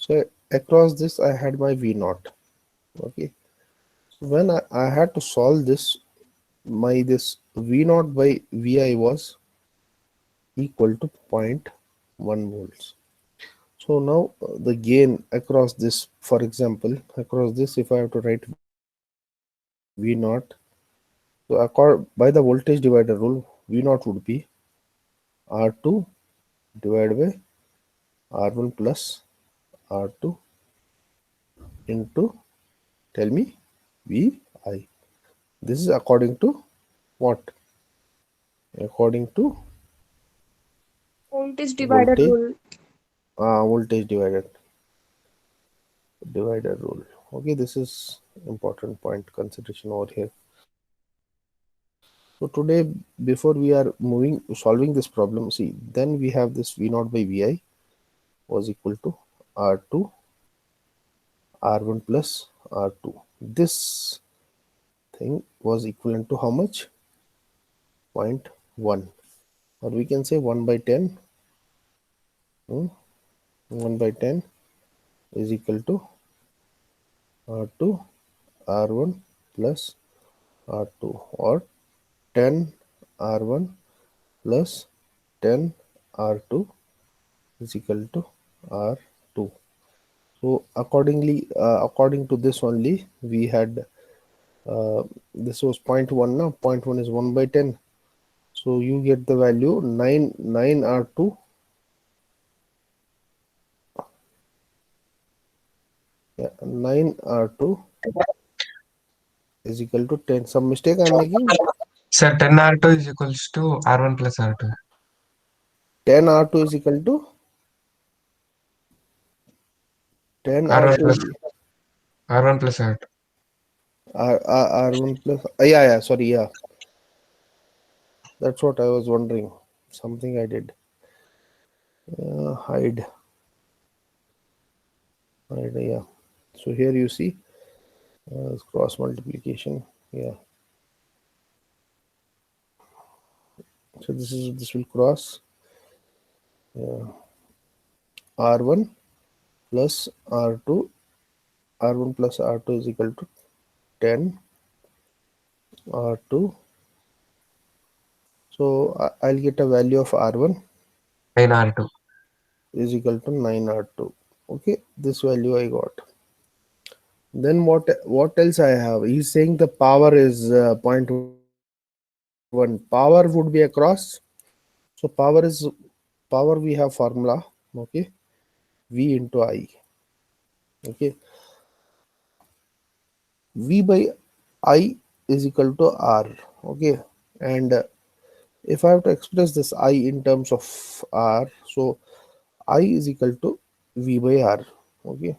So across this I had my V naught. Okay. So when I had to solve this, my this V naught by Vi was equal to zero point 0.1 volts. So now the gain across this, for example, across this, if I have to write V naught, so by the voltage divider rule, V naught would be R2 divided by R1 plus R2 into, tell me, Vi. This is according to what? According to Voltage divider voltage, rule. voltage divider rule. Okay, this is important point consideration over here. So today, before we are moving solving this problem, see, then we have this V naught by Vi was equal to R2 R1 plus R2. This thing was equivalent to how much? Zero point 0.1, or we can say 1 by 10. 1 by 10 is equal to R2 R1 plus R2, or 10 R1 plus 10 R2 is equal to R2. So accordingly, according to this only, we had this was 0.1 now. 0.1 is 1 by 10. So you get the value 9 R2. Yeah, 9 R2 is equal to 10. Some mistake I'm making. Sir, 10 R2 is equals to R1 plus R2. 10 R2 is equal to 10 R1 R2 plus is R1 plus R2. R1 plus. Yeah, sorry, yeah. That's what I was wondering. Something I did. Hide, yeah. So here you see cross multiplication. Yeah. So this will cross R1 plus R2. R1 plus R2 is equal to 10 R2. So I'll get a value of R1 9 R2. is equal to 9 R2. Okay, this value I got. Then what else I have? He's saying the power is 0.1. Power would be across. So power we have formula. Okay, V into I. Okay, V by I is equal to R. Okay, and if I have to express this I in terms of R, so I is equal to V by R. Okay,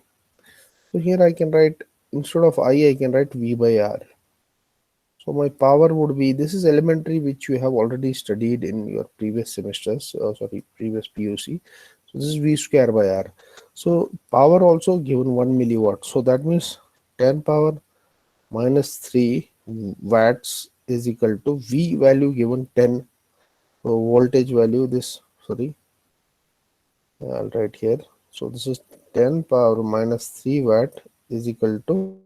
so here I can write, instead of I can write V by R. So my power would be, this is elementary, which you have already studied in your previous semesters, sorry, previous PUC. So this is V square by R. So power also given 1 milliwatt. So that means 10 power minus 3 watts is equal to V value given 10. So voltage value, this, sorry, I'll write here. So this is 10 power minus 3 watt is equal to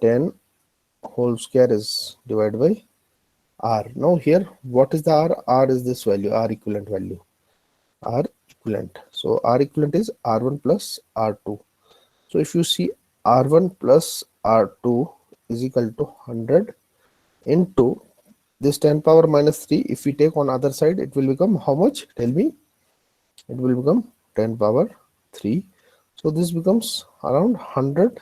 10 whole square is divided by R. Now here, what is the R? R is this value, R equivalent value. R equivalent. So R equivalent is R1 plus R2. So if you see, R1 plus R2 is equal to 100 into this 10 power minus 3. If we take on other side, it will become how much? Tell me. It will become 10 power 3. So this becomes around 100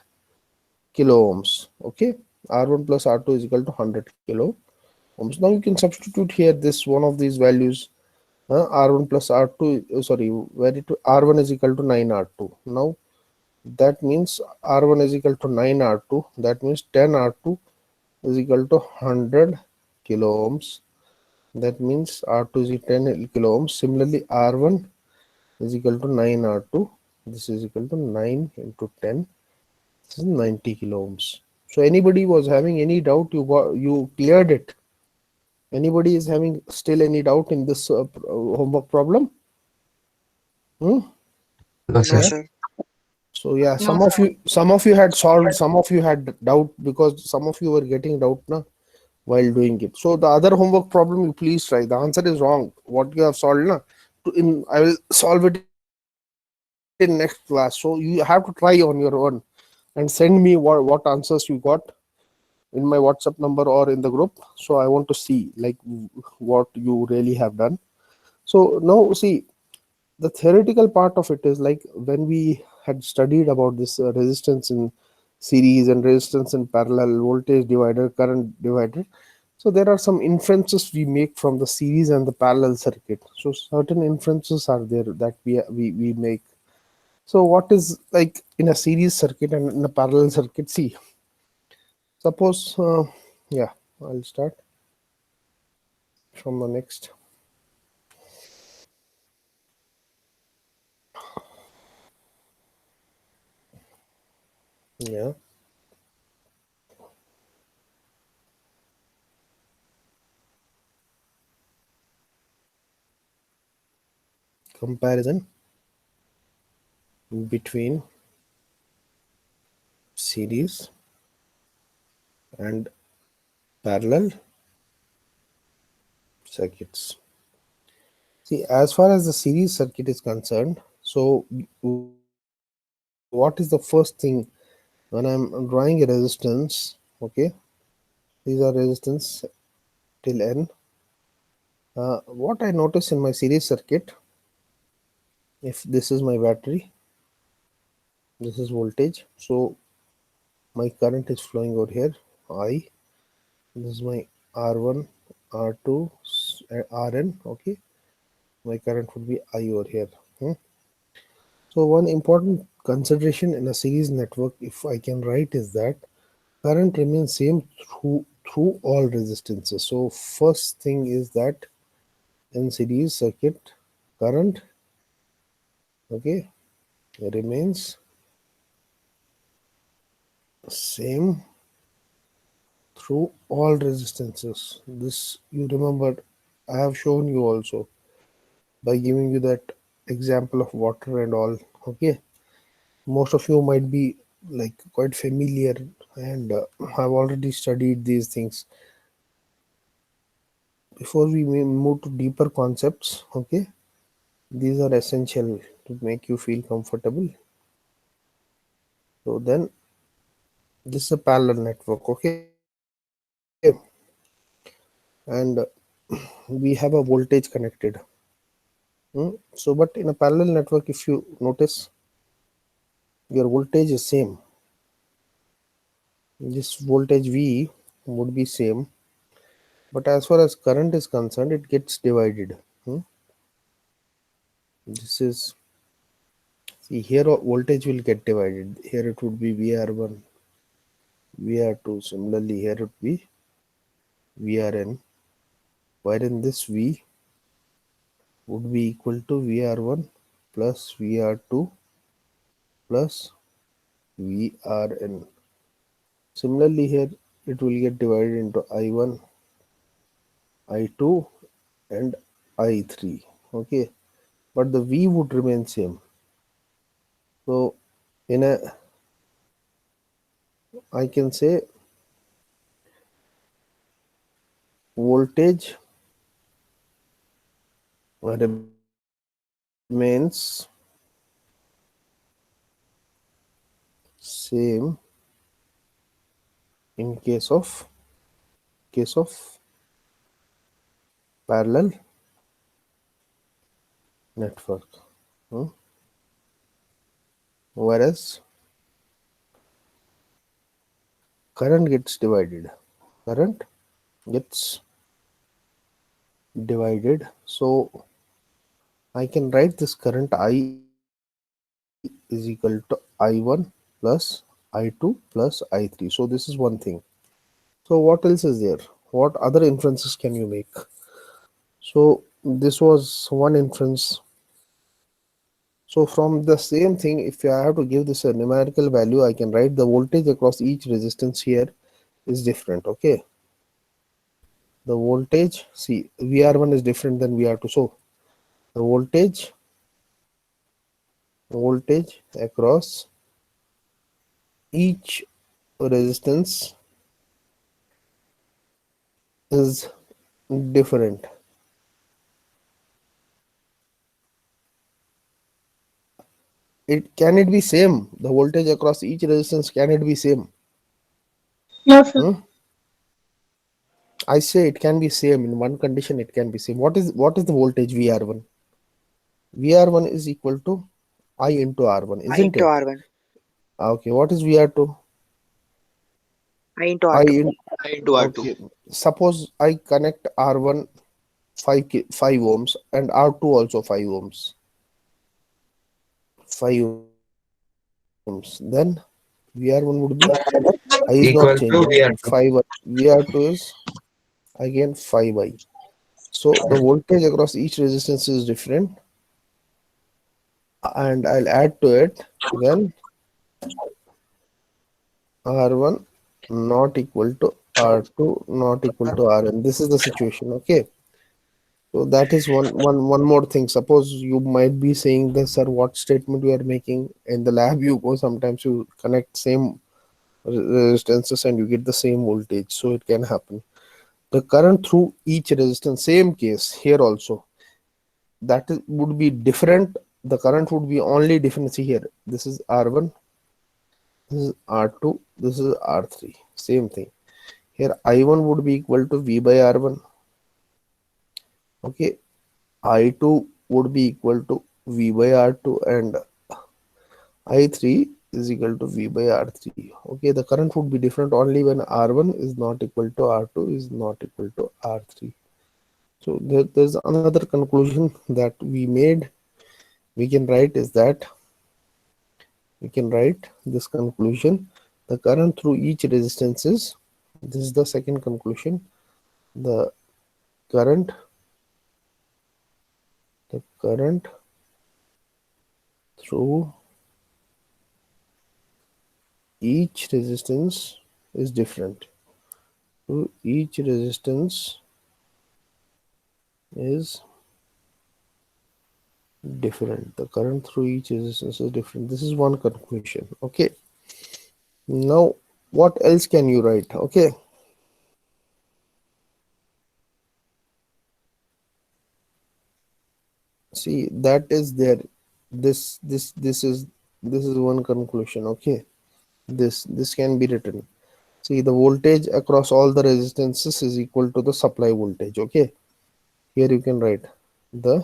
kilo ohms. Okay. R1 plus R2 is equal to 100 kilo ohms. Now you can substitute here this one of these values. R1 plus R2, sorry, R1 is equal to 9 R2. Now that means R1 is equal to 9 R2. That means 10 R2 is equal to 100 kilo ohms. That means R2 is equal to 10 kilo ohms. Similarly, R1 is equal to 9 R2. This is equal to 9 into 10. This is 90 kilo ohms. So anybody was having any doubt, you cleared it. Anybody is having still any doubt in this homework problem? Hello, Yeah. No, sir. sir. So yeah, some of you had solved, some of you had doubt because some of you were getting doubt na, while doing it. So the other homework problem you please try. The answer is wrong. What you have solved na, I will solve it in next class. So you have to try on your own and send me what answers you got in my WhatsApp number or in the group. So I want to see like what you really have done. So now see, the theoretical part of it is like when we had studied about this resistance in series and resistance in parallel, voltage divider, current divider. So there are some inferences we make from the series and the parallel circuit. So certain inferences are there that we make. So what is like in a series circuit and in a parallel circuit? See, suppose yeah, I'll start from the next. Yeah, comparison between series and parallel circuits. See, as far as the series circuit is concerned, so what is the first thing when I'm drawing a resistance? Okay, these are resistance till n. What I notice in my series circuit, if this is my battery, this is voltage, so my current is flowing over here. I, this is my R1, R2, Rn. Okay, my current would be I over here. Hmm. So one important consideration in a series network, if I can write, is that current remains same through all resistances. So first thing is that in series circuit, current, okay, remains same through all resistances. This you remember I have shown you also by giving you that example of water and all. Okay, most of you might be like quite familiar and have already studied these things. Before we move to deeper concepts, okay, these are essential to make you feel comfortable. So then this is a parallel network, okay, and we have a voltage connected. So but in a parallel network, if you notice, your voltage is same. This voltage V would be same, but as far as current is concerned, it gets divided. This is, see here voltage will get divided. Here it would be VR1, VR2. Similarly, here it would be VRN, wherein this V would be equal to VR1 plus VR2 plus VRN. Similarly, here it will get divided into I1, I2 and I3. Okay, but the V would remain same. So in a, I can say voltage remains same in case of parallel network. Hmm? Whereas current gets divided. Current gets divided. So I can write this current I is equal to I1 plus I2 plus I3. So this is one thing. So what else is there? What other inferences can you make? So this was one inference. So from the same thing, if I have to give this a numerical value, I can write the voltage across each resistance here is different. Okay, the voltage, see, VR1 is different than VR2. So the voltage voltage across each resistance is different. It be same? The voltage across each resistance, can it be same? No, sir. Hmm? I say it can be same. In one condition it can be same. What is the voltage VR1? VR1 is equal to I into R1, I isn't into it? R1, Okay, what is VR2? I into I R2. in I into R2. Okay. Suppose I connect R1 5 ohms and R2 also 5 ohms. 5 ohms. Then VR1 would be, I is not changing. Equal to 5I. VR2. VR2 is again 5I. So the voltage across each resistance is different, and I'll add to it when R1 not equal to R2 not equal to Rn. This is the situation. Okay. So that is one more thing. Suppose you might be saying this, sir, what statement you are making in the lab? You go sometimes you connect same resistances and you get the same voltage. So it can happen. The current through each resistance, same case here also. Would be different. The current would be only difference here. This is R1, this is R2, this is R3. Same thing. Here I1 would be equal to V by R1. Okay. I2 would be equal to V by R2 and I3 is equal to V by R3. Okay, the current would be different only when R1 is not equal to R2 is not equal to R3. So there's another conclusion that we made. We can write is that we can write this conclusion. The current through each resistance is, this is the second conclusion. The current, the current through each resistance is different. So each resistance is different. The current through each resistance is different. This is one conclusion. Okay. Now, what else can you write? Okay. See, that is there. This is one conclusion. Okay. This can be written. See, the voltage across all the resistances is equal to the supply voltage. Okay. Here you can write the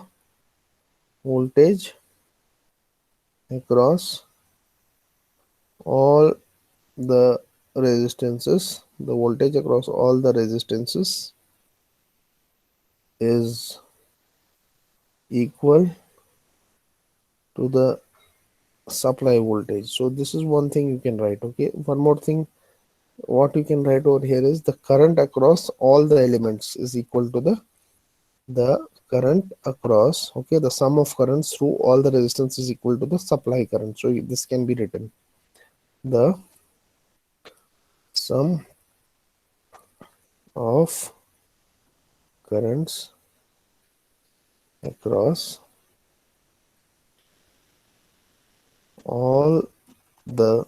voltage across all the resistances. The voltage across all the resistances is equal to the supply voltage. So this is one thing you can write. Okay, one more thing what you can write over here is the current across all the elements is equal to the current across, okay, the sum of currents through all the resistance is equal to the supply current. So this can be written the sum of currents across all the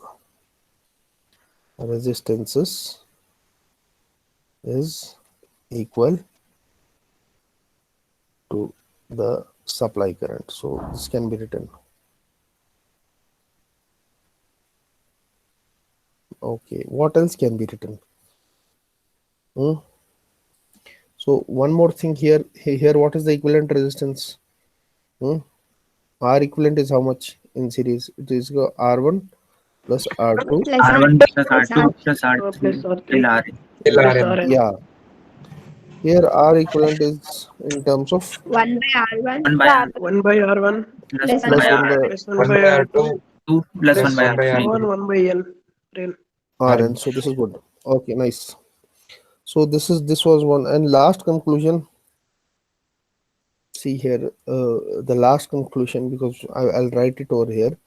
resistances is equal to the supply current. So this can be written. Okay, what else can be written? Hmm? So one more thing here. Here, what is the equivalent resistance? Hmm? R equivalent is how much in series? It is R1 plus R2. Plus R1 plus plus R2 R plus plus R3 till R3 R. Till plus Rn. Rn. Yeah, here R equivalent is in terms of 1 by R1 1 by R 1 by R1 plus plus 1 1 by plus by 1 by R2. plus 1 1 by by R2 R2 2 plus 1 plus by 1 by R3. so R3 on 1 by N. Rn. Rn. So this is good. Okay, nice. So this was one, and last conclusion. See here, the last conclusion, because I'll write it over here.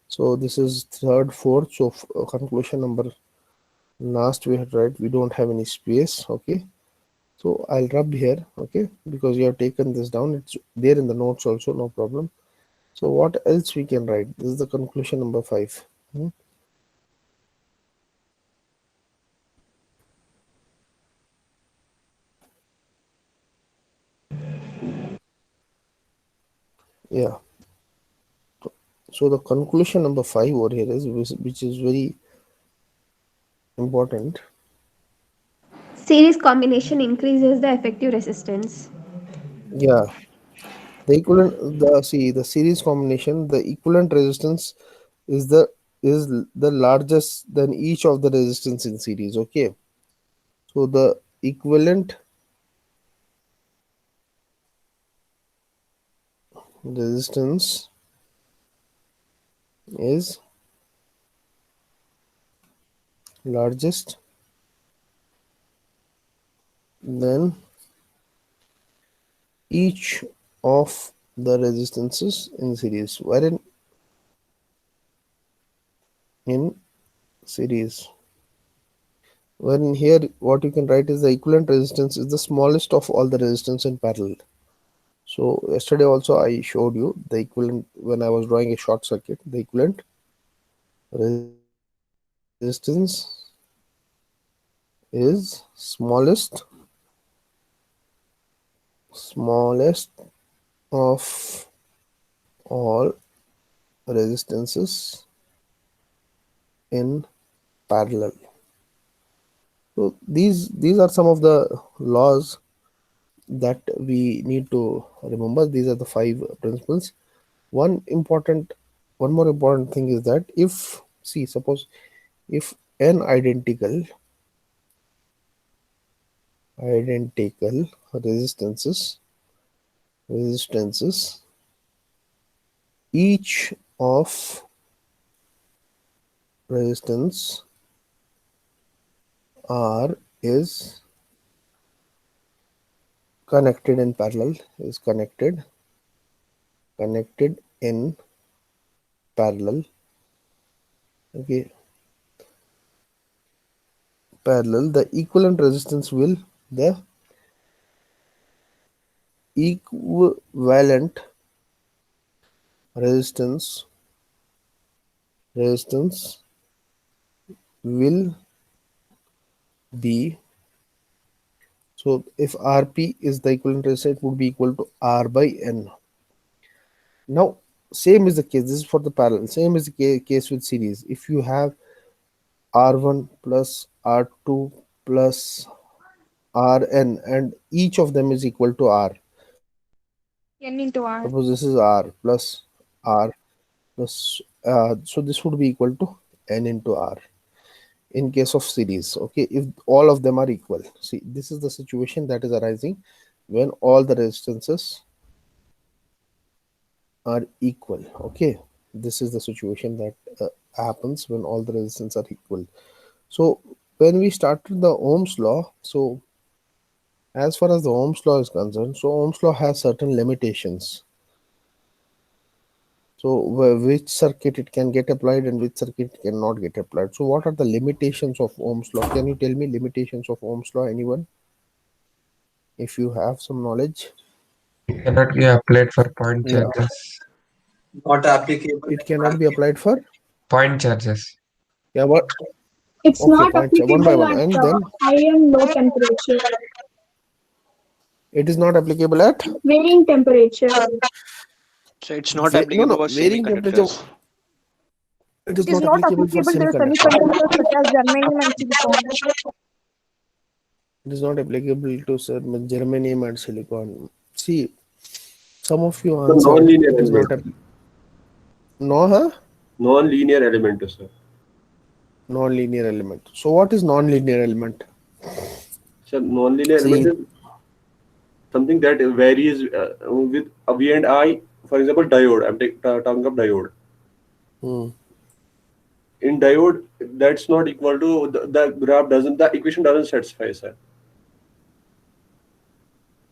So this is third, fourth. So conclusion number last we had right. We don't have any space. Okay. So I'll rub here. Okay, because you have taken this down. It's there in the notes also. No problem. So what else we can write? This is the conclusion number 5. Yeah. So the conclusion number 5 over here is which is very important. Series combination increases the effective resistance. Yeah. The equivalent the series combination, the equivalent resistance is the largest than each of the resistance in series. Okay. So the equivalent resistance is largest than each of the resistances in series, wherein in series, wherein here what you can write is the equivalent resistance is the smallest of all the resistance in parallel. So yesterday also I showed you the equivalent when I was drawing a short circuit. The equivalent resistance is smallest of all resistances in parallel. So these are some of the laws that we need to remember. These are the 5 principles. One more important thing is that if suppose if n identical resistances, each of resistance R is connected in parallel, connected in parallel. Okay, parallel, the equivalent resistance will the equivalent resistance will be, so if Rp is the equivalent resistance, it would be equal to R by N. Now same is the case, this is for the parallel, same is the case with series. If you have R1 plus R2 plus Rn and each of them is equal to R, N into R. suppose this is R plus so this would be equal to N into R in case of series. Okay, if all of them are equal. See, this is the situation that is arising when all the resistances are equal. Okay, this is the situation that happens when all the resistance are equal. So when we started the Ohm's law, so as far as the Ohm's law is concerned, so Ohm's law has certain limitations. So which circuit it can get applied and which circuit cannot get applied. So what are the limitations of Ohm's law? Can you tell me limitations of Ohm's law, anyone? If you have some knowledge. Cannot be applied for point Yeah, charges. Not applicable. it cannot be applied for. Point charges. Yeah, what? It's Okay, not fine. One by applicable one, at and then high and low temperature. it is not applicable at Varying temperature. So it's not no, applicable no, for varying temperature. semiconductors. It is It is not not applicable for applicable to semiconductor. semiconductors such as germanium and silicon. It is not applicable to germanium and silicon. See, some of you The answered non-linear it is not element. no, huh? Non-linear element, sir. Non-linear element. So what is non-linear element? So non-linear element See, is something that varies with a V and I. For example, diode. I'm talking of diode. hmm, In diode, that's not equal to the graph doesn't, the equation doesn't satisfy, sir.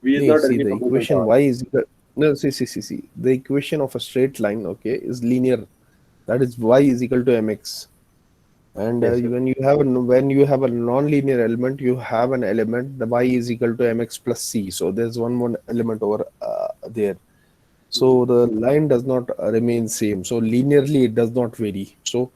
V is not see the directly proportional to equation R. y is equal. No, see. The equation of a straight line, okay, is linear. That is y is equal to mx. And Yes, sir. when you have a non-linear element, you have an element the y is equal to mx plus c. So there's one more element over there. So the line does not remain same. So linearly it does not vary. So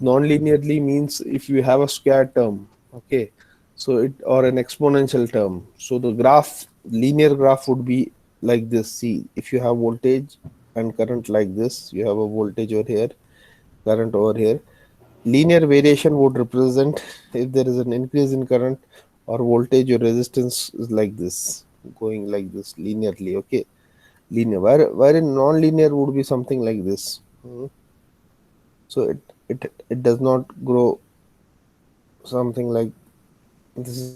non-linearly means if you have a square term, okay, so it or an exponential term. So the graph, linear graph would be like this. See, if you have voltage and current like this, you have a voltage over here, current over here. Linear variation would represent if there is an increase in current or voltage or resistance is like this, going like this linearly, okay, linear, wherein non-linear would be something like this. So it does not grow something like this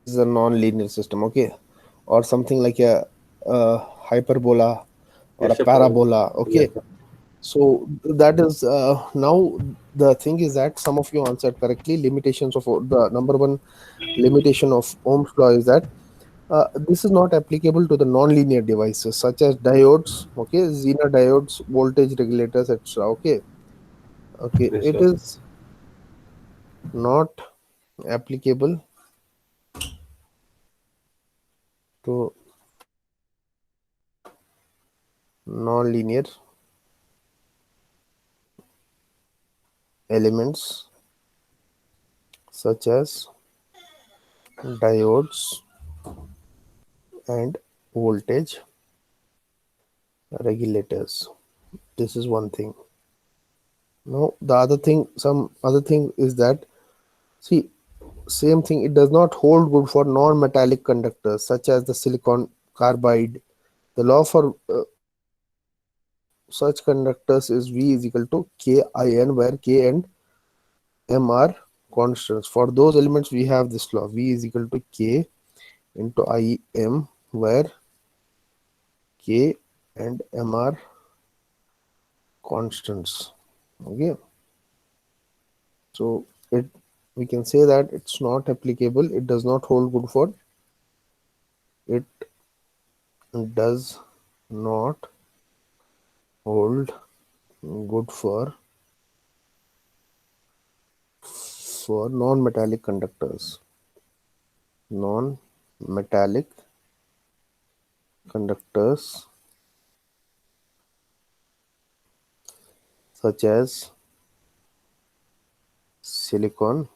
is a non-linear system, okay, or something like a hyperbola or a Yes, sir. parabola, okay. Yes, sir. So that is now the thing is that some of you answered correctly. Limitations of the number one limitation of Ohm's law is that this is not applicable to the non-linear devices such as diodes, okay, Zener diodes, voltage regulators, etc. Okay, okay, Yes, it sir. is not applicable to non-linear elements such as diodes and voltage regulators. This is one thing. Now the other thing, some other thing is that, see, same thing, it does not hold good for non-metallic conductors such as the silicon carbide. The law for such conductors is V is equal to KIN, where K and M are constants. For those elements we have this law, V is equal to K into IM, where K and M are constants. Okay, so it, we can say that it's not applicable, it does not hold good for, it does not hold good for non-metallic conductors, non-metallic conductors such as silicon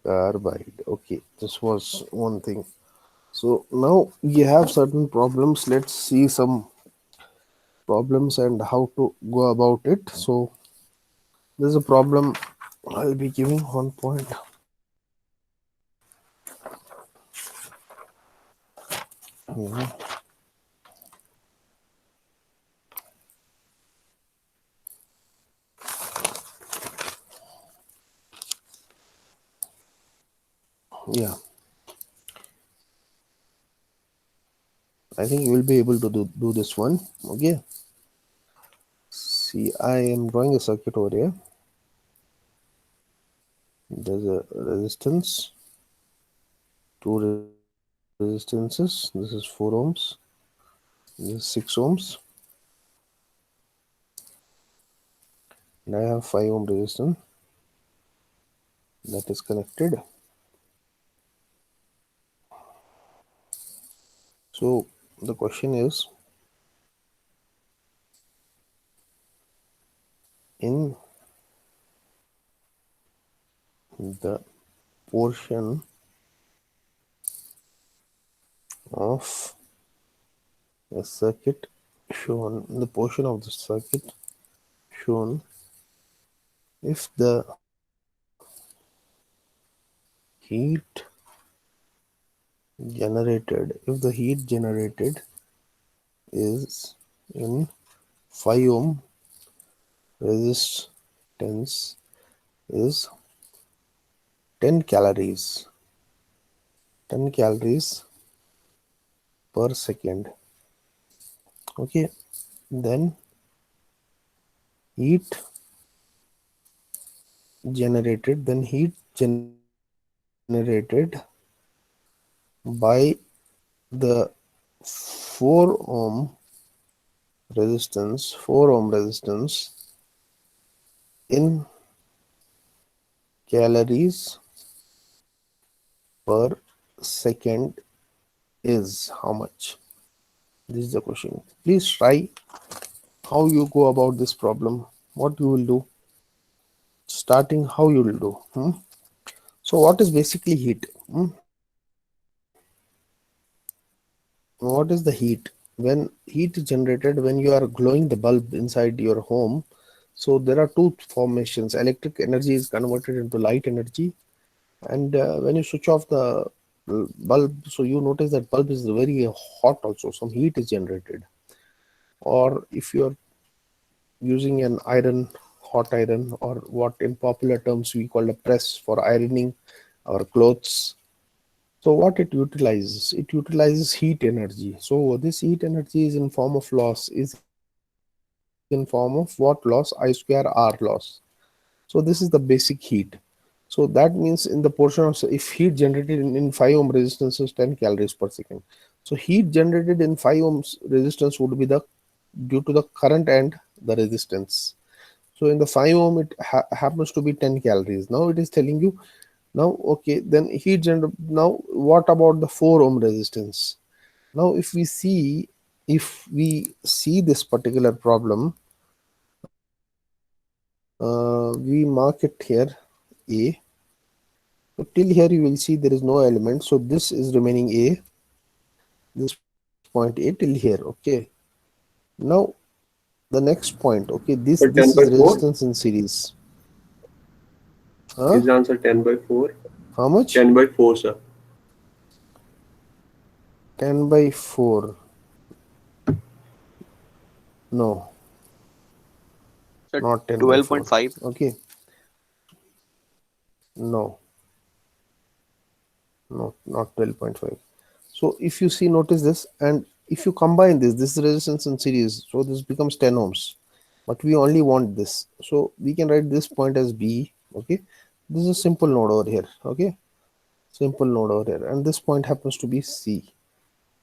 carbide. Okay, this was one thing. So now we have certain problems. Let's see some problems and how to go about it. So there's a problem, I'll be giving 1 point. Mhm. Yeah, I think you will be able to do this one. Okay, see, I am drawing a circuit over here. There's a resistance, two resistances. This is 4 ohms, this is 6 ohms, and I have 5 ohm resistance that is connected. So the question is, in the portion of a circuit shown, the portion of the circuit shown, if the heat generated is in 5 ohm resistance is 10 calories 10 calories per second, okay, then heat heat generated by the 4 ohm resistance in calories per second is how much? This is the question. Please try how you go about this problem, what you will do, starting how you will do. So what is basically heat? What is the heat? When heat is generated when you are glowing the bulb inside your home, so there are two formations. Electric energy is converted into light energy, and when you switch off the bulb, so you notice that bulb is very hot also, some heat is generated. Or if you are using an iron, hot iron, or what in popular terms we call a press for ironing our clothes, so what it utilizes? It utilizes heat energy. So this heat energy is in form of loss, is in form of what loss? I square R loss. So this is the basic heat. So that means in the portion of, if heat generated in 5 ohm resistance is 10 calories per second. So heat generated in 5 ohms resistance would be the due to the current and the resistance. So in the 5 ohm it happens to be 10 calories. Now it is telling you, now okay, then heat gener now what about the 4 ohm resistance? Now if we see this particular problem, we mark it here A. So till here you will see there is no element, so this is remaining A, this point A till here. Okay, now the next point, okay, this But 10 is by 4? resistance in series. Is Huh? the answer 10 by 4? How much? 10 by 4, sir. 10 by 4. No, Sir, not 10 by 4. 12.5. Okay, no, no, not 12.5. So if you see, notice this, and if you combine this resistance in series, so this becomes 10 ohms. But we only want this, so we can write this point as B. Okay, this is a simple node over here. Okay, simple node over here, and this point happens to be C,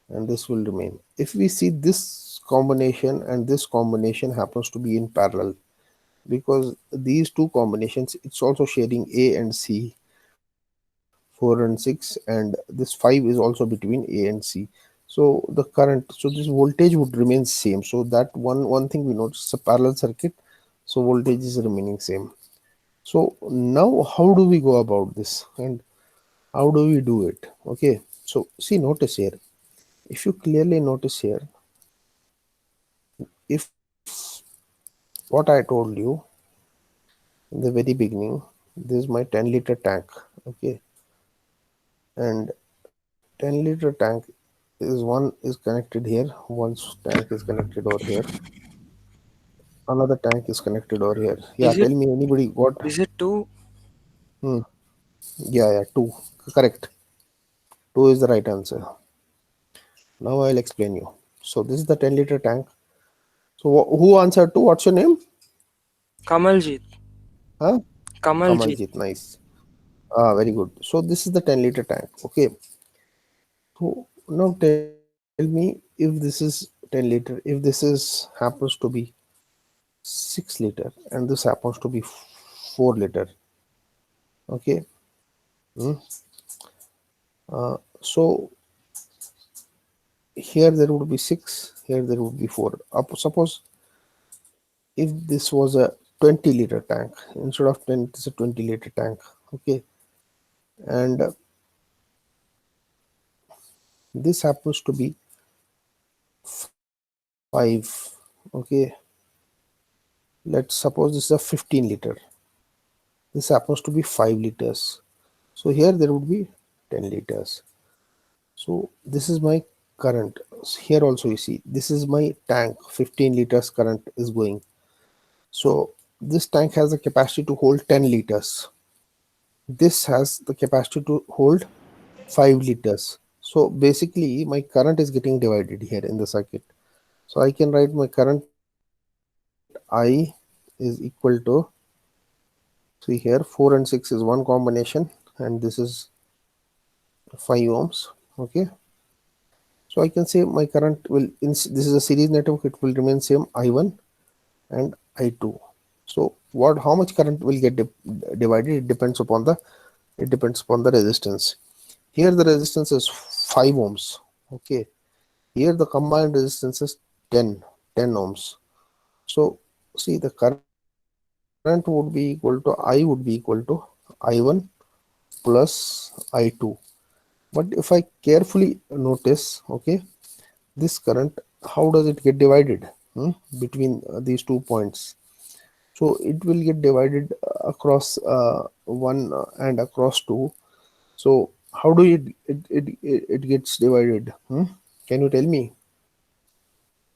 and this will remain. If we see this combination and this combination happens to be in parallel, because these two combinations, it's also sharing A and C, 4 and 6, and this 5 is also between A and C. So the current, so this voltage would remain same. So that one thing we notice, a parallel circuit, so voltage is remaining same. So now how do we go about this and how do we do it? Okay, so see, notice here, if you clearly notice here, if what I told you in the very beginning, this is my 10-liter tank. Okay, and 10-liter tank is one is connected here, one tank is connected over here, another tank is connected over here. Yeah, Is it tell me, anybody got? is it two? Hmm. Yeah, two, correct. Two is the right answer. Now I'll explain you. So this is the 10-liter tank. So who answered two? What's your name? Kamaljit. Huh? Kamaljit. Kamaljit, nice. Very good. So this is the 10-liter tank. Okay, so now tell me, if this is 10 liter, if this is happens to be 6 liter and this happens to be 4 liter. Okay. Hmm. So here there would be 6, here there would be 4. Suppose if this was a 20-liter tank, instead of 10 it's a 20-liter tank. Okay, and this happens to be 5. Okay, let's suppose this is a 15-liter, this happens to be 5 liters. So here there would be 10 liters. So this is my current. Here also you see, this is my tank, 15 liters current is going. So this tank has the capacity to hold 10 liters. This has the capacity to hold 5 liters. So basically my current is getting divided here in the circuit. So I can write my current I is equal to, see here, 4 and 6 is one combination, and this is 5 ohms. Okay, so I can say my current will, in this is a series network, it will remain same, I1 and I2. So what, how much current will get divided, it depends upon the resistance. Here the resistance is 5 ohms. Okay, Here the combined resistance is 10 ohms. So see, the current would be equal to I would be equal to I1 plus I2. But if I carefully notice, okay, this current, how does it get divided between these 2 points? So it will get divided across 1 and across 2. So how do it gets divided? Can you tell me?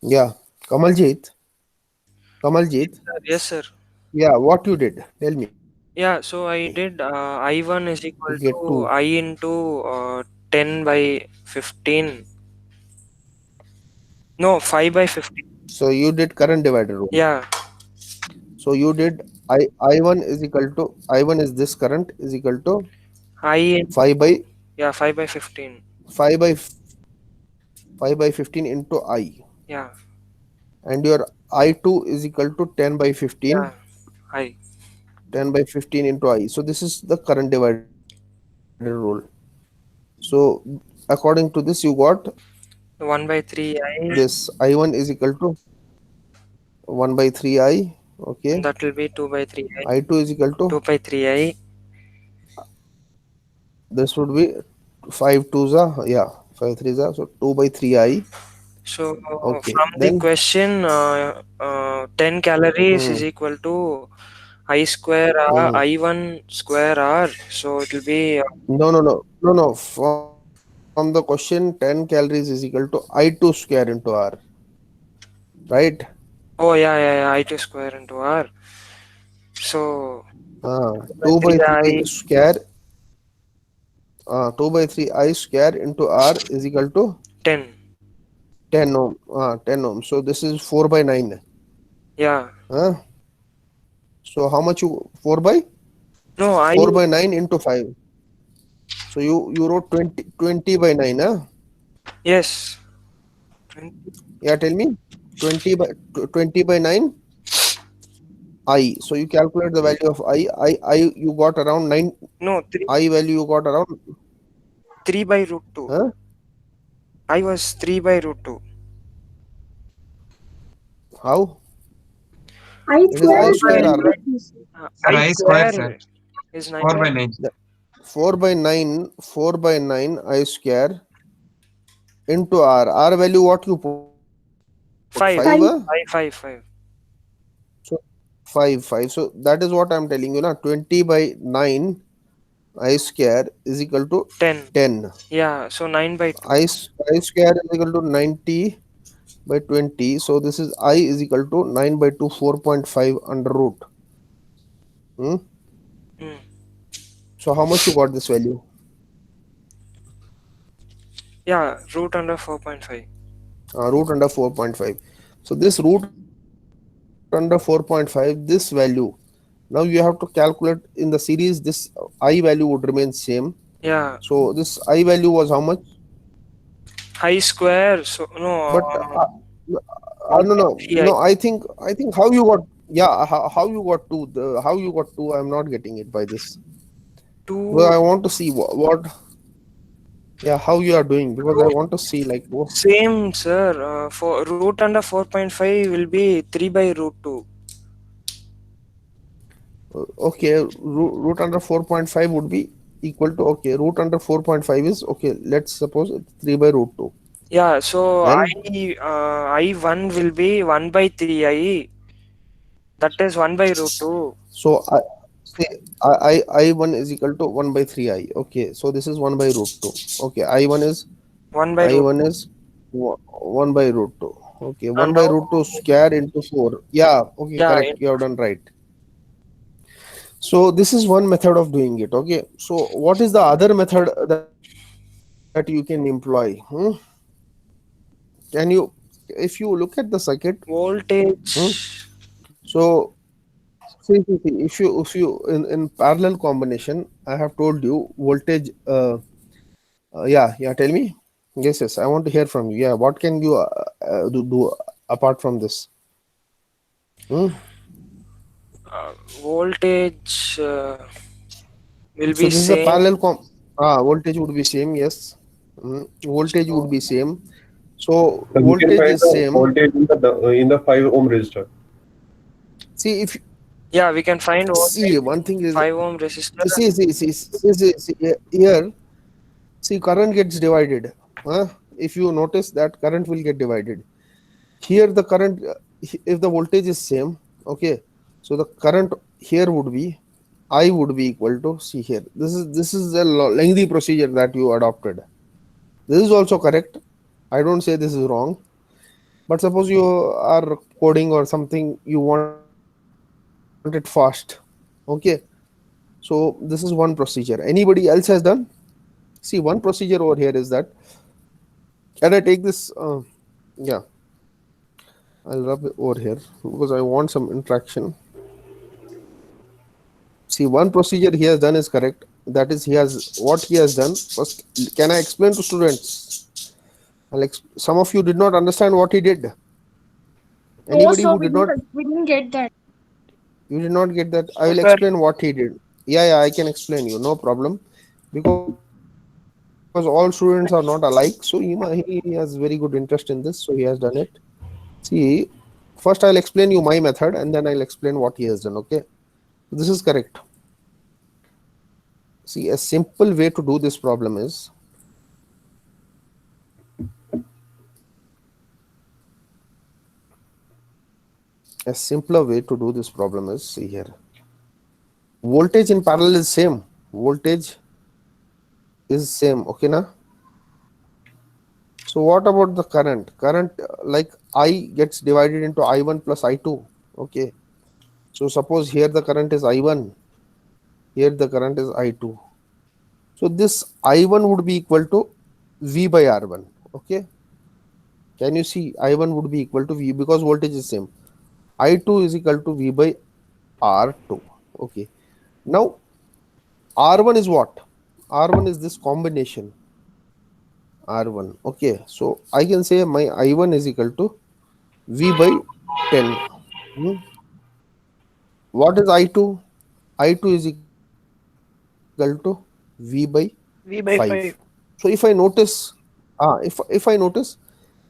Yeah, Kamaljit, Kamaljit. Yes, sir. Yeah, what you did? Tell me. Yeah, so I did I1 is To equal get to 2. I into 10 by 15. No, 5 by 15. So you did current divider rule. Yeah, So you did I1 is equal to I1 is this current is equal to I in, 5 by yeah, 5 by 15. 5 by 5 by 15 into I, Yeah, and your I2 is equal to 10 by yeah, 15, I. 10 by 15 into I. So this is the current divider rule. So according to this, you got 1 by 3 I, this I1 is equal to 1 by 3 I. Okay, that will be 2 by 3 I. I2 is equal to 2 by 3 I. this would be 5 twos are, yeah, 5 threes are, so 2 by 3 I. So Okay, from the then question, 10 calories is hmm, equal to I square R, hmm. I1 square R. So it will be, No. From the question, 10 calories is equal to I2 square into R, right? oh, yeah, I2 square into R. So 2 by 2 by 3 3 I, square, 2 by 3 I square into R is equal to 10. 10 ohm. 10 ohm. So this is 4 by 9. Yeah. Uh, so how much you 4 by No, I, 4 by 9 into 5. So you wrote 20 by 9. yes. 20, Yeah, tell me. 20 by 9 I. So you calculate the value of I you got around 9. no, 3, I value you got around 3 by root 2. huh? I was 3 by root 2. How? I It is 4 I square is by, square 9 R, by right? 3, sir. Sir, I I square, sir. square is 9 4 by, by 9. The 4 by 9 I square into R. R value what you put? 5, 5. 5. 5. So 5. So that is what I'm telling you now. 20 by 9 I square is equal to 10. 10. Yeah, so 9 by 2. I square is equal to 90 by 20. So this is I is equal to 9 by 2, 4.5 under root. Hmm? Hmm. So how much you got this value? Yeah, root under 4.5. Root under 4.5. So this root under 4.5, this value, now you have to calculate in the series. This I value would remain same. So Yeah, this I value was how much? I square, so But no, no, 1 by no, 3 I. no. I think how you got, yeah, how you got two, the how you got two. I'm not getting it by this. Well, 2, I want to see what, yeah, how you are doing, because I root, want to see like same, sir. For root under 4.5 will be 3 by root 2. okay, root under 4.5 would be equal to, okay, root under 4.5 is okay. Let's suppose it's 3 by root 2. Yeah, so Then I1 will be 1 by 3 I. That is 1 by root 2. so I say I1 is equal to 1 by 3 I. Okay, so this is 1 by root 2. Okay, I1 is 1 by root I1 2. is 1 by root 2. Okay, 1 And by now, root 2 square into 4. Yeah, okay, yeah, correct. You have done right. So this is one method of doing it. Okay, so what is the other method that you can employ? Can you, if you look at the circuit, voltage. so see, if you in parallel combination, I have told you voltage. Yeah. Tell me. Yes. I want to hear from you. Yeah. What can you do apart from this? Hmm? Voltage will So be this is a same. parallel voltage would be same. Yes. Voltage would So be same. So So we can voltage find is the same. voltage in the 5 ohm resistor. See, if Yeah, we can find see voltage one thing is, 5 ohm resistor. see, here, see, current gets divided. If you notice that current will get divided. Here the current, if the voltage is same, okay, so the current here would be, I would be equal to, see here, this is a lengthy procedure that you adopted. This is also correct. I don't say this is wrong, but suppose you are coding or something, you want it fast, okay, so this is one procedure. Anybody else has done? See, one procedure over here is that, can I take this, yeah, I'll rub it over here because I want some interaction. See, one procedure he has done is correct. That is, he has, what he has done. First, can I explain to students? Some of you did not understand what he did. No, Anybody sir, who did not, we didn't get that. you did not get that. I No, will sir. explain what he did. Yeah, I can explain you. No problem, because all students are not alike. So he has very good interest in this. So he has done it. See, first I'll explain you my method, and then I'll explain what he has done. Okay, this is correct. See, a simple way to do this problem is, a simpler way to do this problem is, see here, voltage in parallel is same. Voltage is same. Okay, na? So what about the current? Current, like I gets divided into I1 plus I2. Okay. So suppose here the current is I1, here the current is I2. So this I1 would be equal to V by R1. Okay. Can you see I1 would be equal to V because voltage is same. I2 is equal to V by R2. Okay. Now R1 is what? R1 is this combination. R1. Okay. So I can say my I1 is equal to V by 10. Hmm. What is I2? I2 is equal to V by V 5. by 5. So if I notice,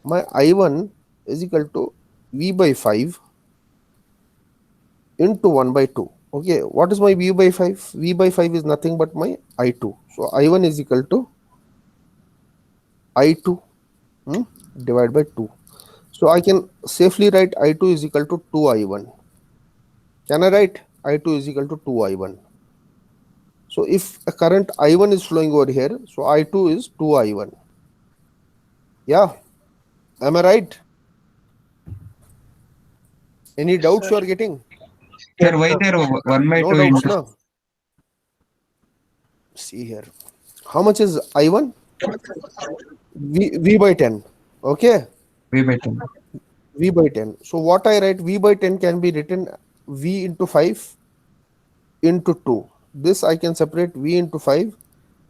my I1 is equal to V by 5 into 1 by 2. Okay, what is my V by 5? V by 5 is nothing but my I2. So I1 is equal to I2, hmm, divided by 2. So I can safely write I2 is equal to 2I1. Can I write I2 is equal to 2I1? So if a current I1 is flowing over here, so I2 is 2I1. Yeah, am I right? Any Yes, doubts sir. you are getting? Sir, Yes, why sir. there 1 by No 2 doubts, into no? See here. How much is I1? V by 10. Okay, V by 10? V by 10. So what I write, V by 10 can be written V into 5 into 2. This I can separate V into 5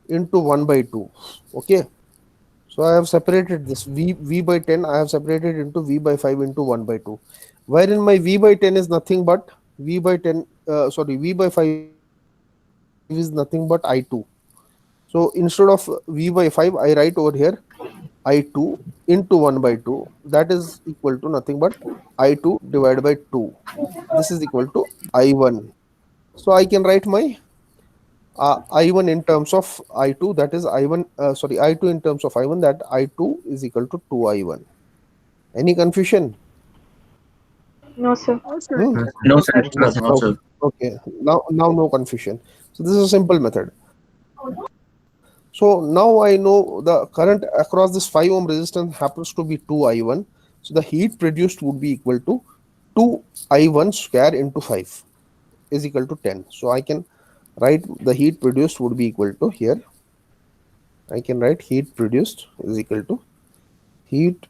into 1 by 2. Okay. So I have separated this V by 10. I have separated into V by 5 into 1 by 2. Wherein my V by 10 is nothing but V by 10. V by 5 is nothing but I2. So instead of V by 5, I write over here I2 into 1 by 2. That is equal to nothing but I2 divided by 2. This is equal to I1. So I can write my I1 in terms of I2, that is I2 in terms of I1, that I2 is equal to 2I1. Any confusion? No, sir. Hmm? Yes, sir. No, sir. No. No, Okay. sir. Okay. Now no confusion. So this is a simple method. So now I know the current across this 5 ohm resistance happens to be 2I1. So the heat produced would be equal to 2I1 square into 5 is equal to 10. So I can write the heat produced would be equal to, here I can write heat produced is equal to heat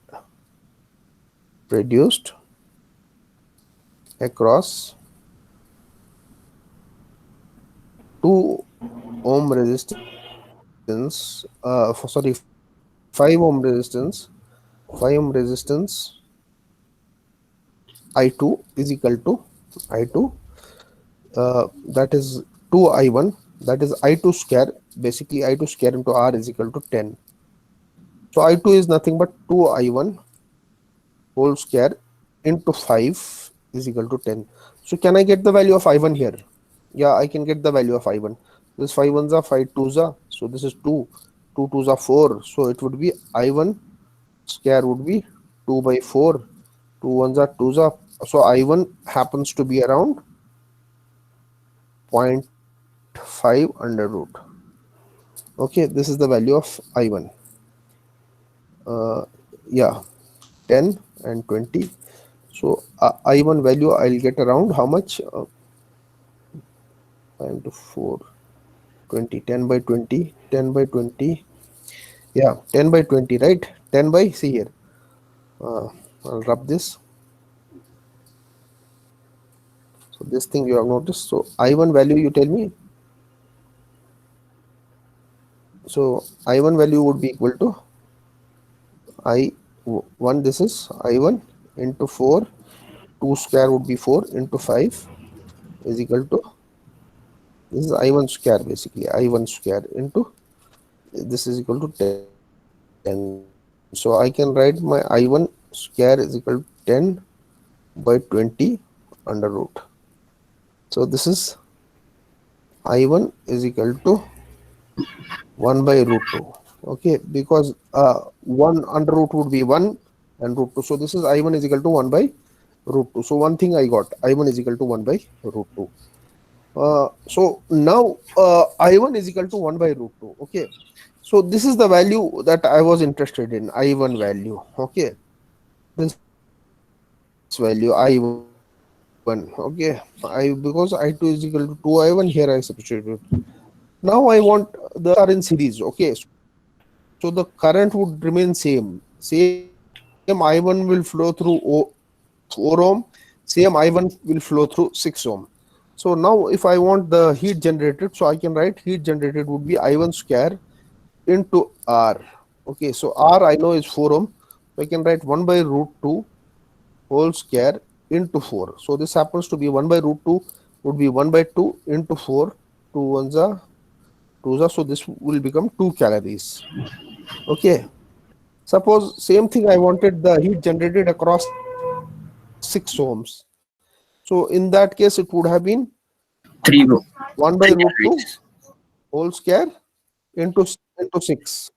produced across 2 ohm resistance, 5 ohm resistance I2 is equal to I2, that is 2I1, that is I2 square, basically I2 square into R is equal to 10. So I2 is nothing but 2I1 whole square into 5 is equal to 10. So can I get the value of I1 here? Yeah, I can get the value of I1. This 5 ones are 5 twos are. So this is 2. 2 twos are 4. So it would be I1 square would be 2 by 4. 2 ones are twos are. So I1 happens to be around 0.5 under root. Okay, this is the value of I1. Yeah, 10 and 20. So I1 value I'll get around how much? 5 into 4, 20, 10 by 20, 10 by 20. Yeah, 10 by 20, right? 10 by, see here. I'll rub this. So this thing you have noticed. So I1 value you tell me. So I1 value would be equal to I1, this is I1 into 4. 2 square would be 4 into 5 is equal to, this is I1 square basically, I1 square into, this is equal to 10. So I can write my I1 square is equal to 10 by 20 under root. So this is I1 is equal to 1 by root 2. Okay, because 1 under root would be 1 and root 2. So this is I1 is equal to 1 by root 2. So one thing I got, I1 is equal to 1 by root 2. So now I1 is equal to 1 by root 2. Okay. So this is the value that I was interested in, I1 value. Okay. This value I1. Okay. Because I2 is equal to 2I1, here I substituted. Now I want the current are in series. Okay. So the current would remain same. Same I1 will flow through 4 ohm. Same I1 will flow through 6 ohm. So now if I want the heat generated, so I can write heat generated would be I1 square into R. Okay, so R I know is 4 ohm. So I can write 1 by root 2 whole square into 4. So this happens to be 1 by root 2 would be 1 by 2 into 4. 2 ones are 2s are, so this will become 2 calories. Okay. Suppose same thing I wanted the heat generated across 6 ohms. So in that case it would have been 1 by root 2 3 whole calories. square into 6.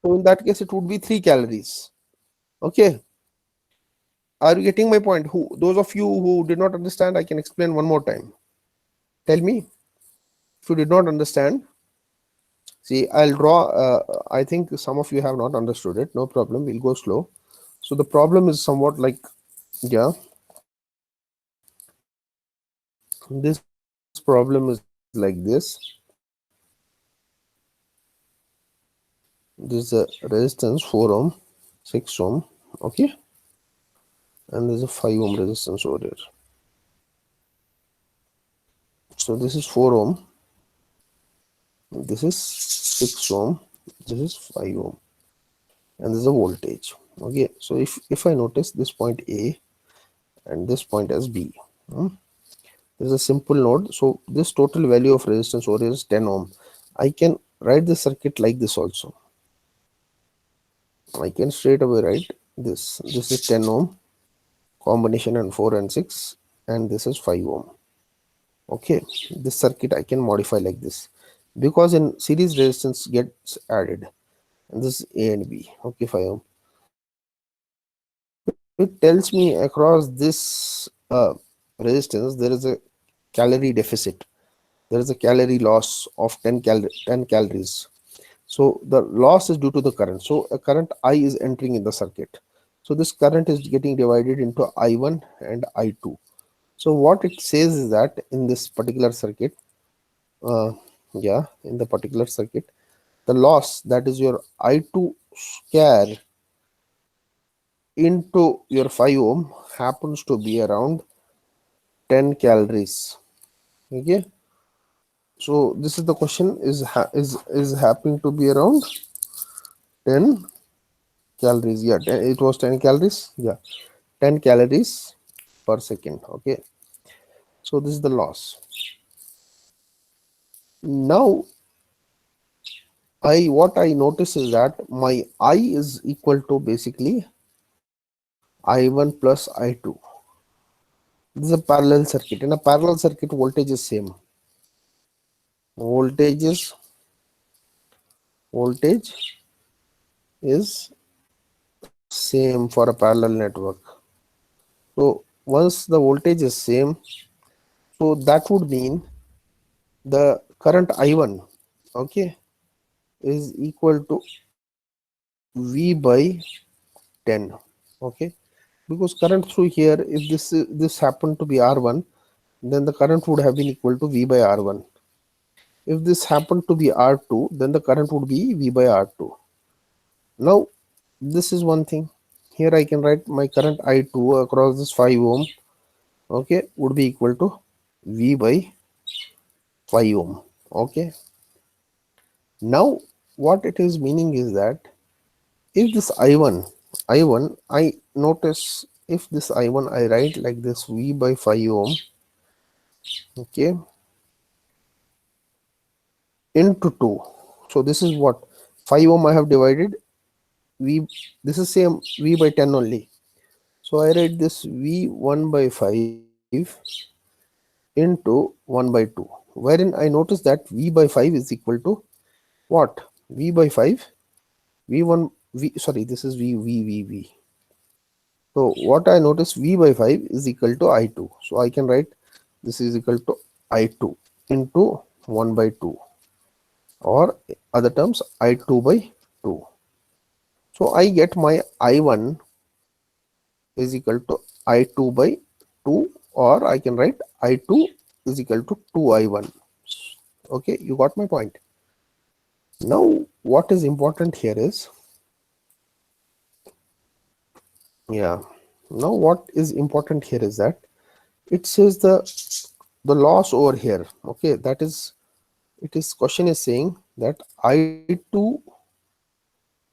So in that case it would be 3 calories. Okay. Are you getting my point? Who, those of you who did not understand, I can explain one more time. Tell me if you did not understand. See, I'll draw. I think some of you have not understood it. No problem. We'll go slow. So the problem is somewhat like, yeah, this problem is like this. This is a resistance 4 ohm, 6 ohm. Okay. And there's a 5 ohm resistance over here. So this is 4 ohm. This is 6 ohm. This is 5 ohm. And this is a voltage. Okay. So if I notice this point A and this point as B, there is a simple node. So this total value of resistance over here is 10 ohm. I can write the circuit like this also. I can straight away write this. This is 10 ohm combination and 4 and 6, and this is 5 ohm. Okay, this circuit I can modify like this because in series resistance gets added, and this is A and B. Okay, 5 ohm. So it tells me across this resistance there is a calorie deficit. There is a calorie loss of 10 calories. So the loss is due to the current. So a current I is entering in the circuit. So this current is getting divided into I1 and I2. So what it says is that in this particular circuit, in the particular circuit, the loss, that is your I2 square into your 5 ohm, happens to be around 10 calories. Okay. So this is the question, is happening to be around 10 calories. Yeah, it was 10 calories. Yeah, 10 calories per second. Okay. So this is the loss. Now what I notice is that my I is equal to basically I1 plus I2. This is a parallel circuit. In a parallel circuit, voltage is same. Voltage is same for a parallel network. So once the voltage is same, so that would mean the current I1, okay, is equal to V by 10, okay, because current through here, if this happened to be R1, then the current would have been equal to V by R1. If this happened to be R2, then the current would be V by R2. Now this is one thing. Here I can write my current I2 across this 5 ohm, okay, would be equal to V by 5 ohm, okay. Now what it is meaning is that if this I1 I notice, if this I1 I write like this, V by 5 ohm, okay, into 2. So this is what 5 ohm I have divided V, this is same V by 10 only. So I write this V1 by 5 into 1 by 2, wherein I notice that V by 5 is equal to what? V by 5, V1, sorry, this is V. So what I notice, V by 5 is equal to I2. So I can write this is equal to I2 into 1 by 2, or other terms I2 by 2. So I get my I1 is equal to I2 by 2, or I can write I2 is equal to 2I1. Okay, you got my point. Now what is important here is, now what is important here is that it says the loss over here, okay, that is, it is question is saying that I2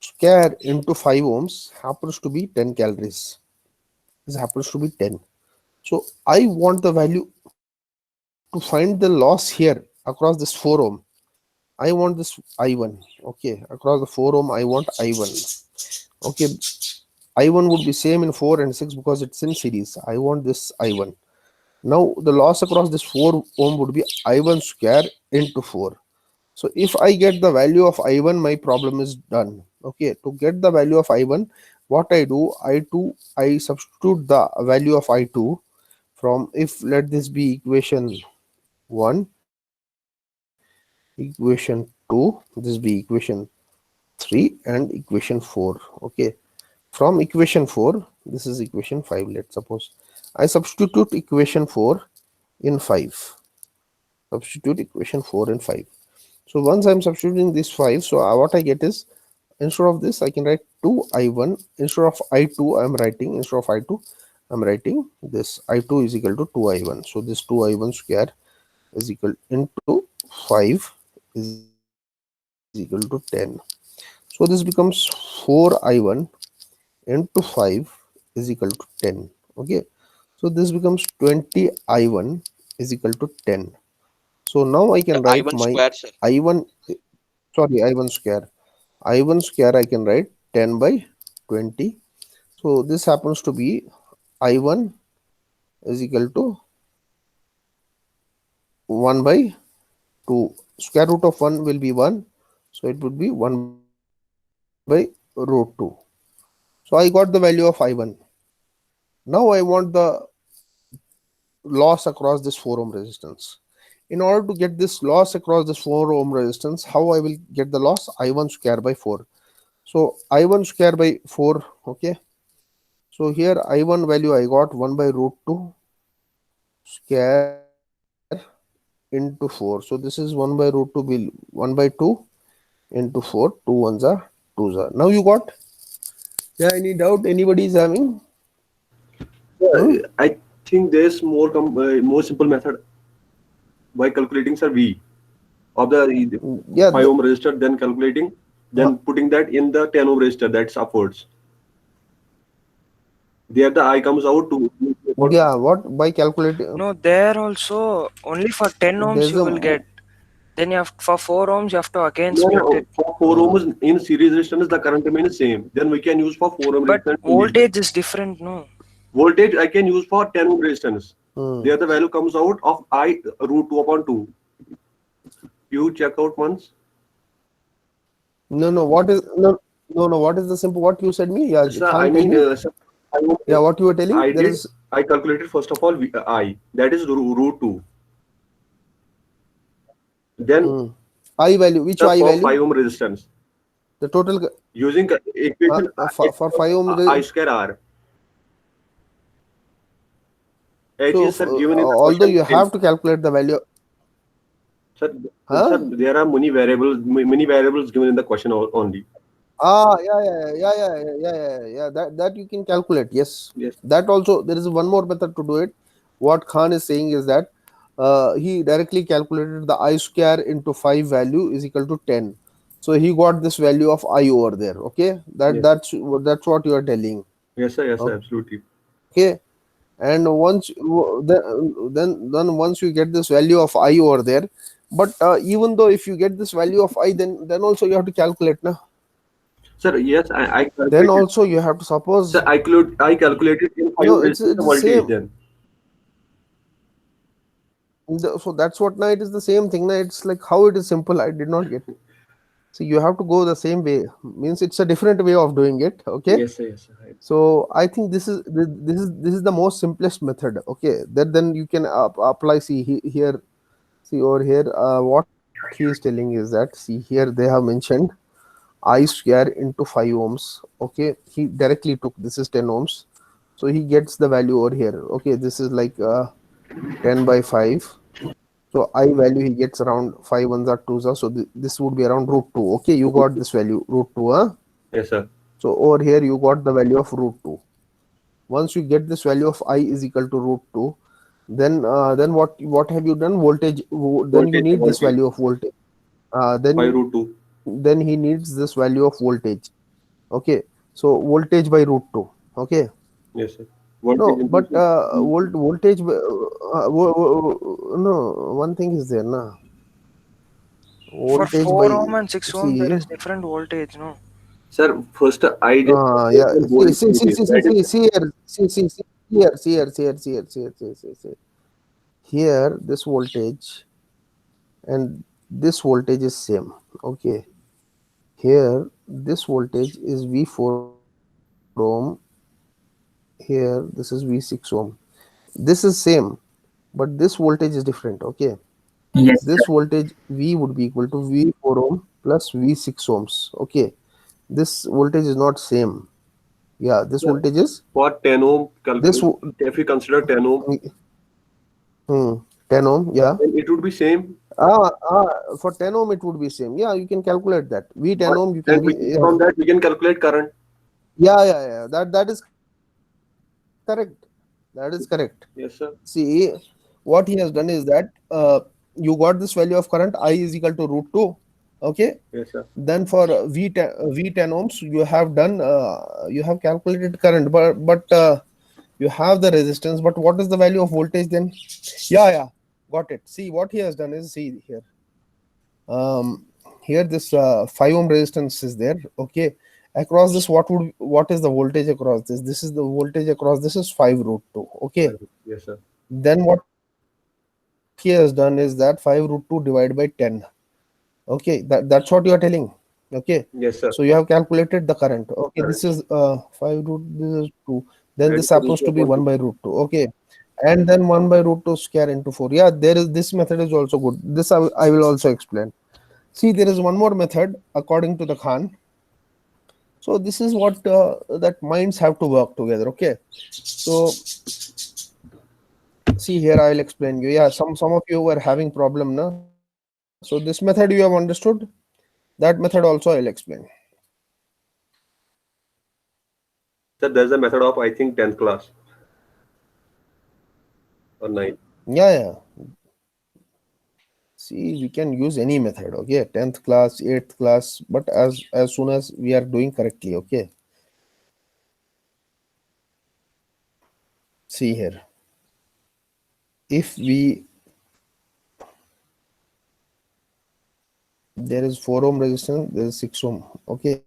square into 5 ohms happens to be 10 calories. This happens to be 10. So I want the value to find the loss here across this 4 ohm. I want this I1, okay, across the 4 ohm I want I1, okay. I1 would be same in 4 and 6 because it's in series. I want this I1. Now the loss across this 4 ohm would be I1 square into 4. So if I get the value of I1, my problem is done. Okay, to get the value of I1, what I do, I substitute the value of I2 from, if let this be equation 1, equation 2, this be equation 3, and equation 4. Okay, from equation 4, this is equation 5, let's suppose. I substitute equation 4 in 5. Substitute equation 4 and 5. So once I'm substituting this 5, so what I get is, instead of this I can write 2I1, instead of I2 I'm writing, instead of I2 I'm writing this I2 is equal to 2I1. So this 2I1 square is equal into 5 is equal to 10. So this becomes 4I1 into 5 is equal to 10. Okay, so this becomes 20I1 is equal to 10. So now I can write I1 my square, sir. I1, sorry, I1 square I can write 10 by 20. So this happens to be I1 is equal to 1 by 2. Square root of 1 will be 1. So it would be 1 by root 2. So I got the value of I1. Now I want the loss across this 4 ohm resistance. In order to get this loss across this 4 ohm resistance, how I will get the loss? I1 square by 4. So I1 square by 4, okay. So here I1 value I got 1 by root 2 square into 4. So this is 1 by root 2 will 1 by 2 into 4. 2 ones are 2s are. Now you got? Yeah, any doubt anybody is having? I think there's more simple method by calculating sir V of the Yeah, 5 ohm resistor, then calculating, then putting that in the 10 ohm resistor, that's upwards. There the I comes out to. yeah, what by calculating? No, there also only for 10 ohms There's you a will get. Then you have for 4 ohms you have to again No, split no, it. for 4 ohms in series resistance, the current remains same. Then we can use for 4 ohm But resistance. voltage is different, no? Voltage I can use for 10 ohm resistance. Hmm. There the value comes out of I root 2 upon 2. You check out once. No, what is what is the simple what you said me? Yeah, Sir, I Khan, tell mean, me. sir, Yeah, what you were telling? There is I calculated first of all I, that is root 2. Then hmm, I value. Which I for value? 5 ohm resistance. The total Using equation for 5 ohm. I square R. H So is sir given in the although question. you have to calculate the value, Sir, sir, huh? there are many variables given in the question only. Yeah. That you can calculate. Yes, Yes, that also there is one more method to do it. What Khan is saying is that he directly calculated the I square into 5 value is equal to 10. So he got this value of I over there. Okay, yes, that's what you are telling. yes, sir, absolutely. Okay, and then once you get this value of I over there, but even though if you get this value of I, then also you have to calculate now. Sir, yes, I Then calculated. also you have to Sir, suppose I calculated in 5 no, resistance the it's the voltage same. then. So that's what now it is the same thing. Now it's like how it is simple. I did not get. So you have to go the same way. Means it's a different way of doing it. Okay. Yes, sir. So I think this is the most simplest method. Okay. Then you can apply. See here. See over here. What he is telling is that see here they have mentioned I square into 5 ohms. Okay. He directly took this is 10 ohms. So he gets the value over here. Okay. This is like 10 by 5. So I value he gets around 5 ones are 2s are. So this would be around root 2. Okay, you got this value root 2. Huh? Yes, sir. So over here you got the value of root 2. Once you get this value of I is equal to root 2, then what have you done? Voltage. Then you need this Voltage value of voltage. 5 root 2. Then he needs this value of voltage. Okay. So voltage by root 2. Okay. Yes, sir. Voltage No, into but voltage. No, one thing is there, na. For Voltage 4 by ohm and 6 ohm there see. is different voltage, no? sir, first I just Yeah. calculated voltage. That is See here. See here. See. Here, this voltage and this voltage is same. Okay. Here, this voltage is V4 ohm. Here, this is V6 ohm. This is same, but this voltage is different. Okay. Yes, This voltage V would be equal to V4 ohm plus V6 ohms. Okay. This voltage is not same. Yeah, this sir, voltage is for 10 ohm this. calculation. If we consider 10 ohm, Hmm, 10 ohm. Yeah. then it would be same. For 10 ohm it would be same. Yeah, you can calculate that. V 10 But ohm you then can be. we, from that we can calculate current. Yeah. That is correct. That is correct. See, Yes, sir. what he has done is that you got this value of current I is equal to root 2. Okay. Yes, sir. Then for V10 ohms you have calculated current, but you have the resistance. But what is the value of voltage then? Yeah, got it. See what he has done is see here. Here this 5 ohm resistance is there. Okay, across this what is the voltage across this? This is the voltage across this is 5 root 2. Okay, Yes, sir. then what he has done is that 5 root 2 divided by 10. Okay, that's what you are telling. Okay, so you have Yes, sir. calculated the current. Okay, this is 5 root, this is 2. Then this That is happens root to 2 be 1 upon by 2. root 2. Okay, and then 1 by root 2 square into 4. Yeah, there is this method is also good. This I will also explain. See, there is one more method according to the Khan. So this is what that minds have to work together. Okay, so see here I will explain you. Yeah, some of you were having problem, na. So this method you have understood. That method also I will explain. Sir, there's a method of I think 10th class or 9th. Yeah. See, we can use any method. Okay, 10th class, 8th class, but as soon as we are doing correctly. Okay. See here. If we there is 4 ohm resistance, there is 6 ohm, okay,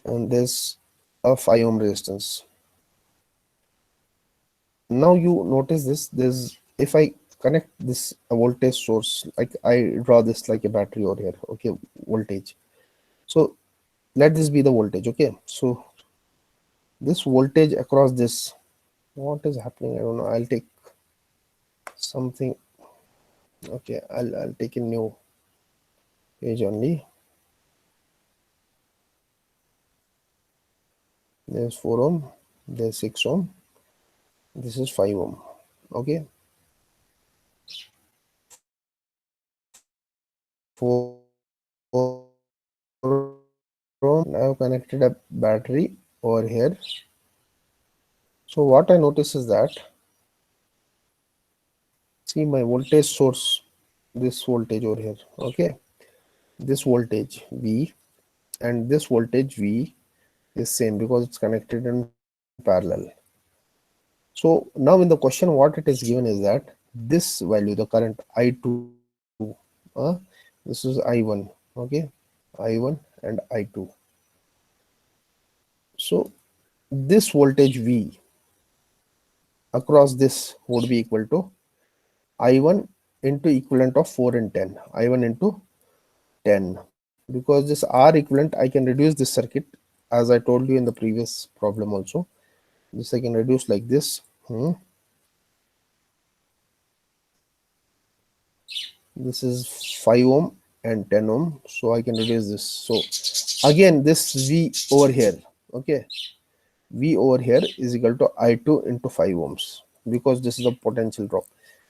and there's a 5 ohm resistance. Now you notice this, there's, if I connect this voltage source, like I draw this like a battery over here, okay, voltage. So let this be the voltage, okay. So this voltage across this, what is happening, I don't know, I'll take something, okay, I'll take a new page only. There's 4 ohm, there's 6 ohm, this is 5 ohm, okay. 4 ohm, now connected a battery over here. So what I notice is that, see my voltage source, this voltage over here, okay, this voltage V and this voltage V is same because it's connected in parallel. So now in the question what it is given is that this value, the current I2, this is I1, okay, I1 and I2. So this voltage V across this would be equal to I1 into equivalent of 4 and 10, I1 into 10, because this R equivalent I can reduce this circuit as I told you in the previous problem also. This I can reduce like this. This is 5 ohm and 10 ohm, so I can reduce this. So again this V over here, okay, V over here is equal to I2 into 5 ohms, because this is a potential drop,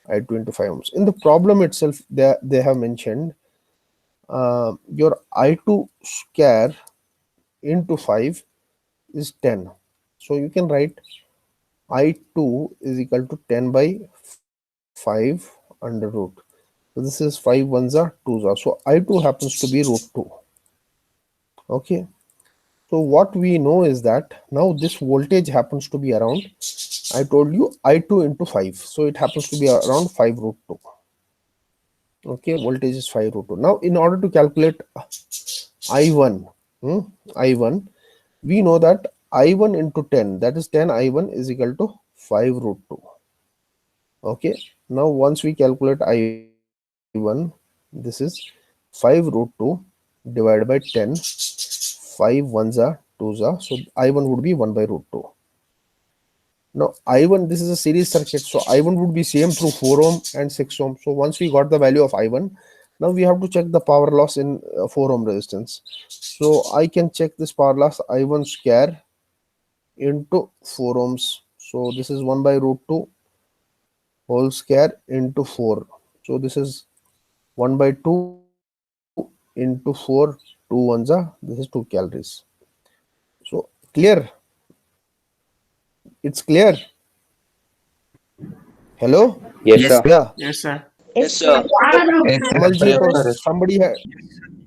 I2 into 5 ohms. In the problem itself they have mentioned your I2 square into 5 is 10. So you can write I2 is equal to 10 by 5 under root. So this is 5 ones are 2s are. So I2 happens to be root 2. Okay. So what we know is that now this voltage happens to be around, I told you I2 into 5. So it happens to be around 5 root 2. Okay. Voltage is 5 root 2. Now in order to calculate I1, I1, we know that I1 into 10, that is 10 I1 is equal to 5 root 2. Okay. Now once we calculate I1, this is 5 root 2 divided by 10. 5 ones are 2s are, so I1 would be 1 by root 2. Now I1, this is a series circuit, so I1 would be same through 4 ohm and 6 ohm. So once we got the value of I1, now we have to check the power loss in 4 ohm resistance. So I can check this power loss I1 square into 4 ohms. So this is 1 by root 2 whole square into 4. So this is 1 by 2 into 4, 2 ones are, this is 2 calories. So clear? It's clear? Hello? Yes, Yes. sir. Yeah. Yes, sir. Yes, sir. Yes, sir. Kamalji, Yes, or sir. somebody had,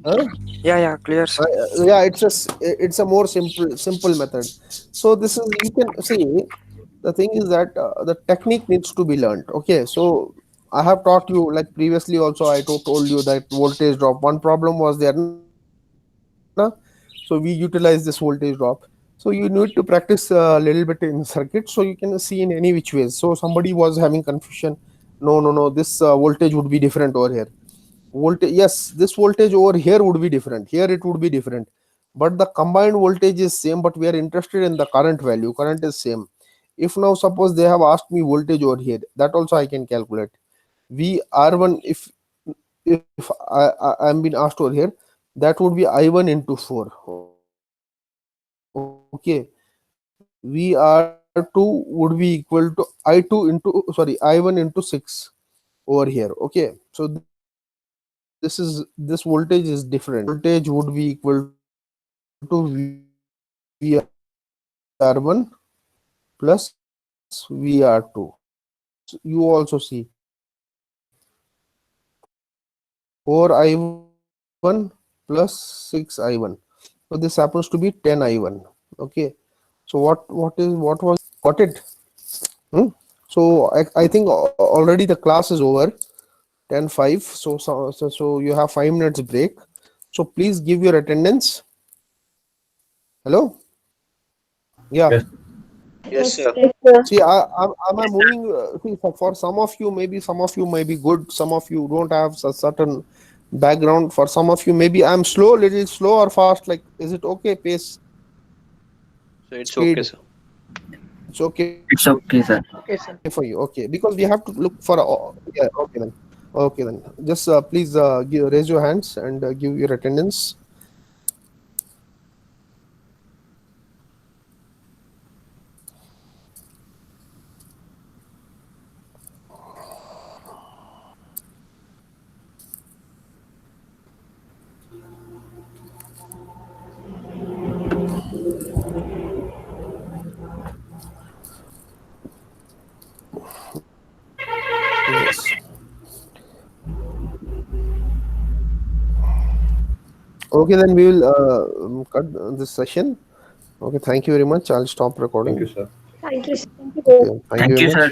huh? Yeah, clear, sir. Yeah, it's a more simple method. So this is, you can see, the thing is that the technique needs to be learned. Okay, so I have taught you, like previously also I told you that voltage drop, one problem was there na? So we utilize this voltage drop. So you need to practice a little bit in circuit, so you can see in any which ways. So somebody was having confusion, no, this voltage would be different over here. Voltage, yes, this voltage over here would be different, here it would be different, but the combined voltage is same, but we are interested in the current value, current is same. If now suppose they have asked me voltage over here, that also I can calculate. VR1, if I'm being asked over here, that would be I1 into 4. Okay, VR2 would be equal to I2 into, I1 into 6 over here. Okay, so this voltage is different. Voltage would be equal to VR1 plus VR2. You also see 4I1 plus 6I1. So this happens to be 10I1. Okay. So what was, got it? Hmm? So I think already the class is over. 10:05. So you have 5 minutes break. So please give your attendance. Hello. Yeah. Yes. Yes, sir. See, am I moving? See, for some of you, maybe some of you may be good. Some of you don't have a certain background. For some of you, maybe I'm slow, little slow or fast. Like, is it okay? Pace, So it's okay, speed. sir. It's okay It's okay, sir. Okay, sir. for you. Okay, because we have to look for. Yeah. Okay then. Okay then. Just please raise your hands and give your attendance. Yes. Okay, then we will cut this session. Okay, thank you very much. I'll stop Thank recording. you, sir. Thank you, sir. Okay, thank you Thank very you, much. sir.